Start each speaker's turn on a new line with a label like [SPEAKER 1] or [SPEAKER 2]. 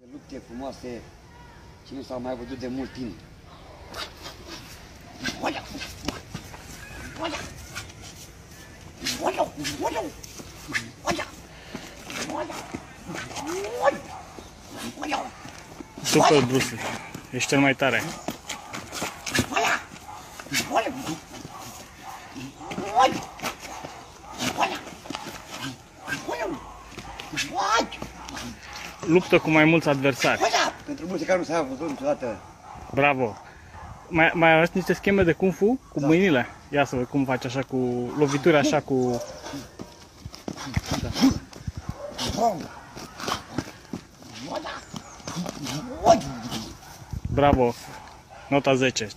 [SPEAKER 1] Lupte frumoase, ce nu s-au mai văzut de mult timp.
[SPEAKER 2] Super, Bruce, ești cel mai tare. Luptă cu mai mulți adversari.
[SPEAKER 1] Pentru mulți care nu s-au văzut niciodată.
[SPEAKER 2] Bravo! Mai arăți niște scheme de Kung Fu cu mâinile? Ia să văd cum faci așa cu lovituri așa cu... Bravo! Nota 10.